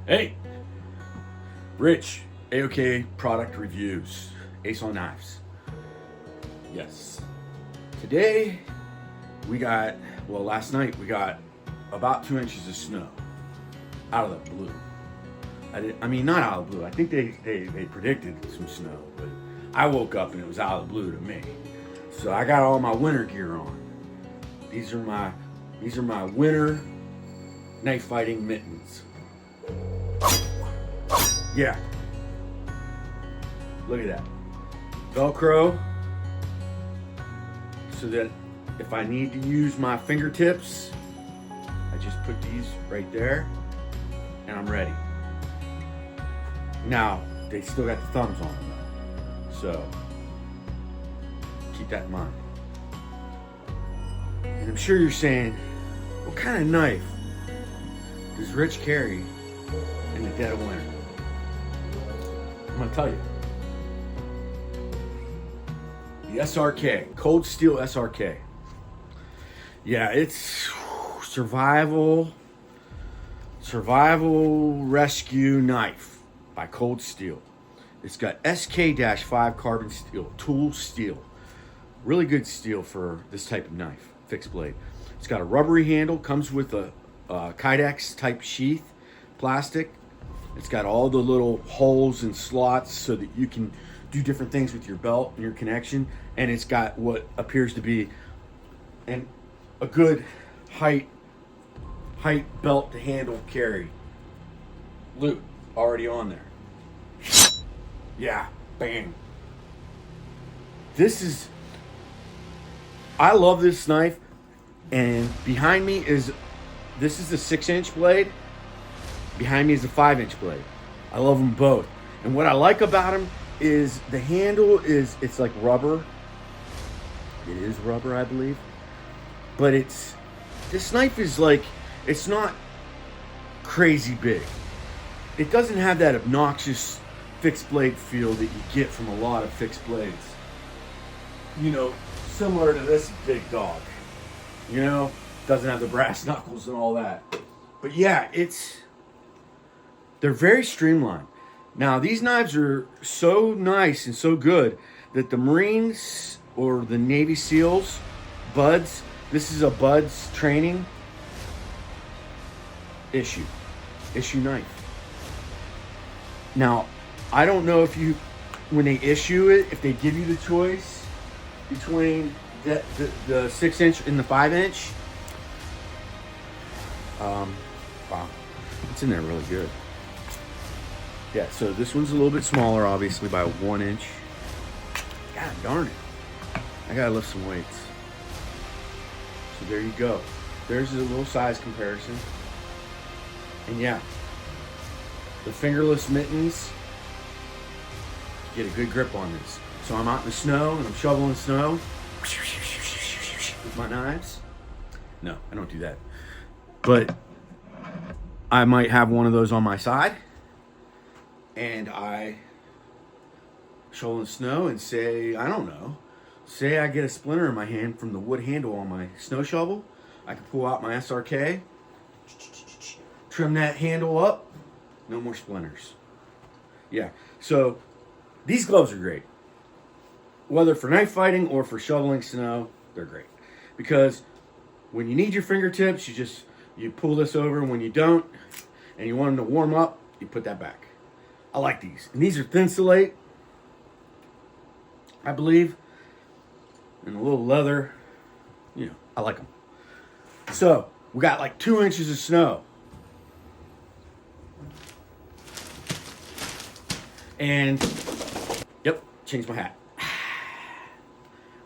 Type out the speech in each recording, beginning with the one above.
Hey, Rich, AOK product reviews, Ace on Knives. Yes. Today, last night we got about 2 inches of snow out of the blue. Not out of the blue. I think they predicted some snow, but I woke up and it was out of the blue to me. So I got all my winter gear on. These are my winter knife fighting mittens. Yeah. Look at that. Velcro. So that if I need to use my fingertips, I just put these right there and I'm ready. Now, they still got the thumbs on them though. So, keep that in mind. And I'm sure you're saying, what kind of knife does Rich carry in the dead of winter? I'm gonna tell you. The SRK, Cold Steel SRK. Yeah, it's survival rescue knife by Cold Steel. It's got SK-5 carbon steel, tool steel. Really good steel for this type of knife, fixed blade. It's got a rubbery handle, comes with a Kydex type sheath, plastic. It's got all the little holes and slots so that you can do different things with your belt and your connection. And it's got what appears to be a good height belt to handle carry. Loop already on there. Yeah, bang. I love this knife. And behind me this is a 6-inch blade. Behind me is a 5-inch blade. I love them both. And what I like about them is the handle it's like rubber. It is rubber, I believe. But this knife is like, it's not crazy big. It doesn't have that obnoxious fixed blade feel that you get from a lot of fixed blades. You know, similar to this big dog. You know, doesn't have the brass knuckles and all that. But yeah, they're very streamlined. Now, these knives are so nice and so good that the Marines or the Navy SEALs, BUDS, this is a BUDS training issue knife. Now, I don't know when they issue it, if they give you the choice between the 6-inch and the 5-inch. Wow, it's in there really good. Yeah, so this one's a little bit smaller, obviously, by 1 inch. God darn it. I gotta lift some weights. So there you go. There's a little size comparison. And yeah, the fingerless mittens get a good grip on this. So I'm out in the snow and I'm shoveling snow with my knives. No, I don't do that. But I might have one of those on my side. And I shovel in snow and say I get a splinter in my hand from the wood handle on my snow shovel. I can pull out my SRK, trim that handle up, no more splinters. Yeah, so these gloves are great. Whether for knife fighting or for shoveling snow, they're great. Because when you need your fingertips, you pull this over, and when you don't, and you want them to warm up, you put that back. I like these. And these are Thinsulate, I believe. And a little leather. You know, I like them. So, we got like 2 inches of snow. And, yep, changed my hat.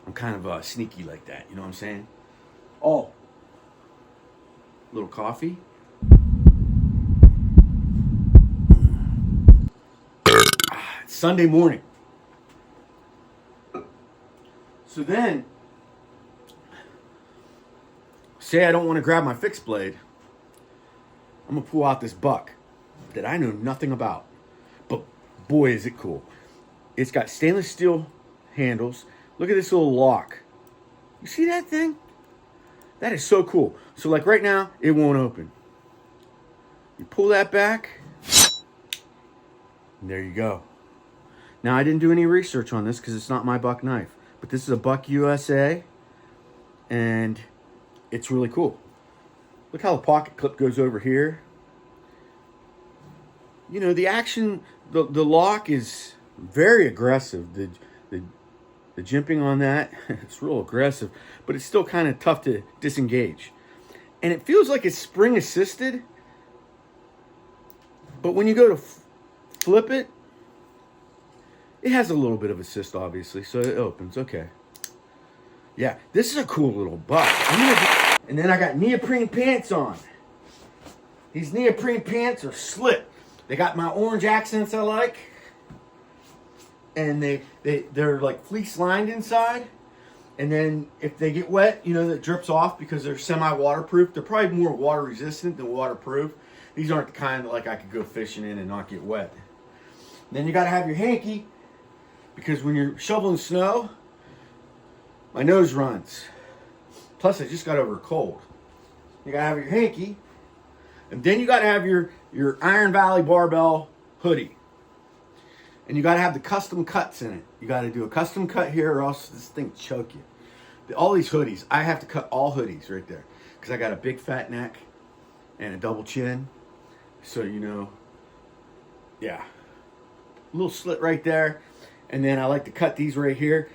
I'm kind of sneaky like that, you know what I'm saying? Oh, little coffee. Sunday morning. So then, say I don't want to grab my fixed blade, I'm going to pull out this buck that I know nothing about. But boy, is it cool. It's got stainless steel handles. Look at this little lock. You see that thing? That is so cool. So like right now, it won't open. You pull that back, And there you go. Now, I didn't do any research on this because it's not my buck knife. But this is a Buck USA. And it's really cool. Look how the pocket clip goes over here. You know, the action, the lock is very aggressive. The jimping on that, it's real aggressive. But it's still kind of tough to disengage. And it feels like it's spring assisted. But when you go to flip it, it has a little bit of assist, obviously. So it opens, okay. Yeah, this is a cool little buck. And then I got neoprene pants on. These neoprene pants are slick. They got my orange accents I like. And they're like fleece lined inside. And then if they get wet, you know, that drips off because they're semi-waterproof. They're probably more water resistant than waterproof. These aren't the kind that like I could go fishing in and not get wet. And then you got to have your hanky because when you're shoveling snow, my nose runs. Plus, I just got over a cold. You got to have your hanky. And then you got to have your Iron Valley barbell hoodie. And you got to have the custom cuts in it. You got to do a custom cut here or else this thing choke you. All these hoodies, I have to cut all hoodies right there. Because I got a big fat neck and a double chin. So, you know, yeah. A little slit right there. And then I like to cut these right here.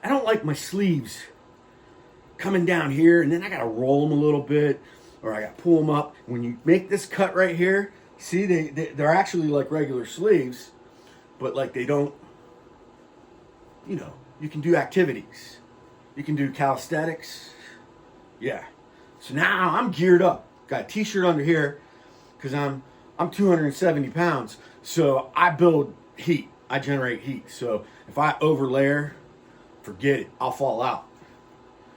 I don't like my sleeves coming down here. And then I got to roll them a little bit. Or I got to pull them up. When you make this cut right here, see, they're actually like regular sleeves. But like they don't, you know, you can do activities. You can do calisthenics. Yeah. So now I'm geared up. Got a t-shirt under here because I'm 270 pounds. So I build heat. I generate heat. So if I overlayer, forget it. I'll fall out.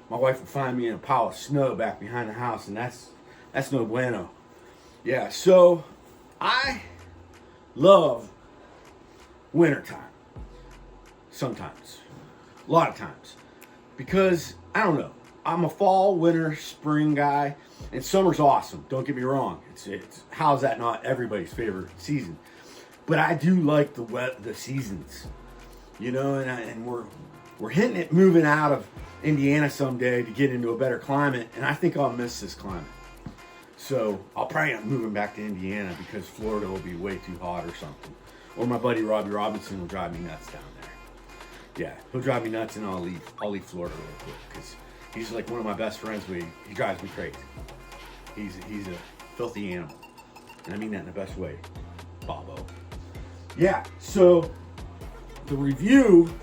My wife will find me in a pile of snow back behind the house, and that's no bueno. Yeah, so I love wintertime. Sometimes. A lot of times. Because, I don't know. I'm a fall, winter, spring guy. And summer's awesome. Don't get me wrong. It's how's that not everybody's favorite season? But I do like the seasons. You know, and we're hitting it moving out of Indiana someday to get into a better climate. And I think I'll miss this climate. So I'll probably not moving back to Indiana because Florida will be way too hot or something. Or my buddy Robbie Robinson will drive me nuts down there. Yeah, he'll drive me nuts and I'll leave Florida real quick because he's like one of my best friends. He drives me crazy. He's a filthy animal. And I mean that in the best way, Bobo. Yeah, so the review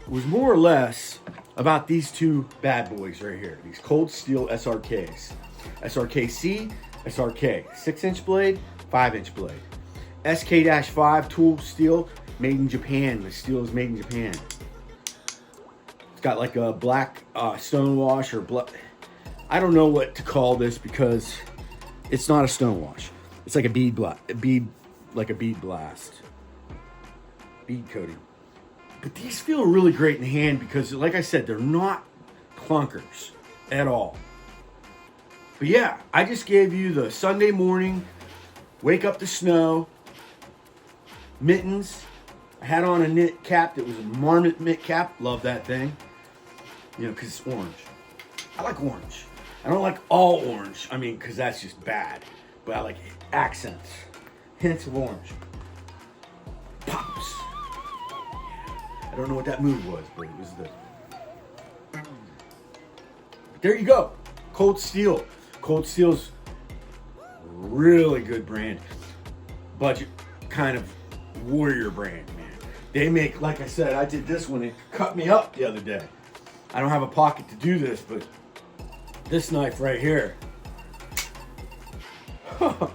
was more or less about these two bad boys right here. These Cold Steel SRKs. SRK-C, SRK. 6-inch blade, 5-inch blade. SK-5 tool steel, made in Japan. The steel is made in Japan. It's got like a black stonewash or black. I don't know what to call this because it's not a stonewash. It's like a bead blast. Bead coating. But these feel really great in the hand because, like I said, they're not clunkers at all. But yeah, I just gave you the Sunday morning, wake up to snow, mittens. I had on a knit cap that was a marmot knit cap. Love that thing. You know, because it's orange. I like orange. I don't like all orange. I mean, because that's just bad. But I like accents. Hints of orange. Pops. I don't know what that move was, but it was the... But there you go. Cold Steel. Cold Steel's really good brand. Budget kind of warrior brand, man. They make, like I said, I did this one. It cut me up the other day. I don't have a pocket to do this, but this knife right here. The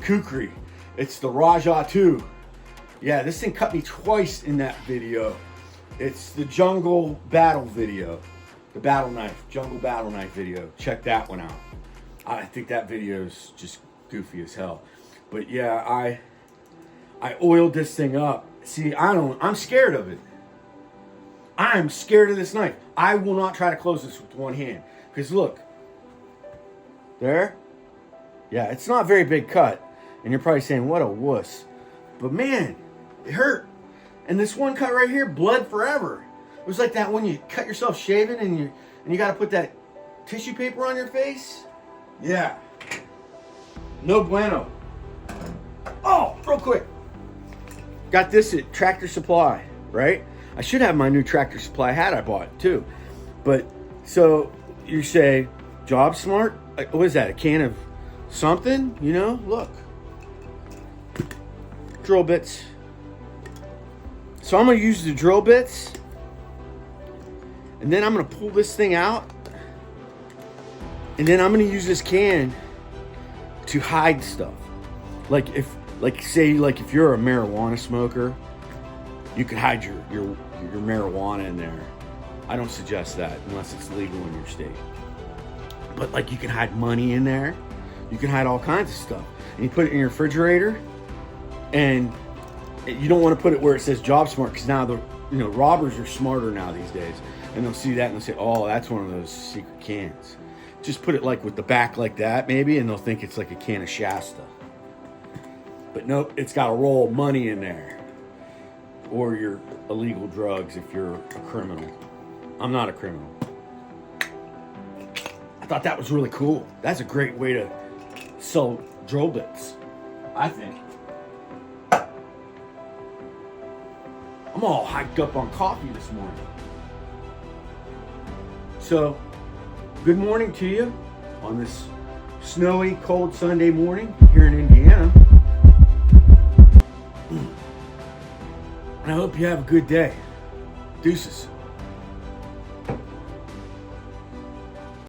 Kukri. It's the Raja 2. Yeah, this thing cut me twice in that video. It's the jungle battle video. The battle knife, jungle battle knife video. Check that one out. I think that video is just goofy as hell. But yeah, I oiled this thing up. See, I'm scared of it. I'm scared of this knife. I will not try to close this with one hand. Because look, there, Yeah, it's not a very big cut. And you're probably saying, what a wuss. But man, it hurt. And this one cut right here bled forever. It was like that when you cut yourself shaving and you got to put that tissue paper on your face. Yeah. No bueno. Oh, real quick. Got this at Tractor Supply, right? I should have my new Tractor Supply hat I bought too. But so you say, Job Smart? What is that? A can of something? You know, look. Drill bits. So I'm going to use the drill bits. And then I'm going to pull this thing out. And then I'm going to use this can to hide stuff. Like if you're a marijuana smoker, you can hide your marijuana in there. I don't suggest that unless it's legal in your state. But like you can hide money in there. You can hide all kinds of stuff. And you put it in your refrigerator. And you don't want to put it where it says Job Smart, because now the robbers are smarter now these days. And they'll see that and they'll say, oh, that's one of those secret cans. Just put it like with the back like that maybe, and they'll think it's like a can of Shasta. But nope, it's got a roll of money in there. Or your illegal drugs if you're a criminal. I'm not a criminal. I thought that was really cool. That's a great way to sell drill bits, I think. I'm all hyped up on coffee this morning. So, good morning to you on this snowy, cold Sunday morning here in Indiana. And I hope you have a good day. Deuces.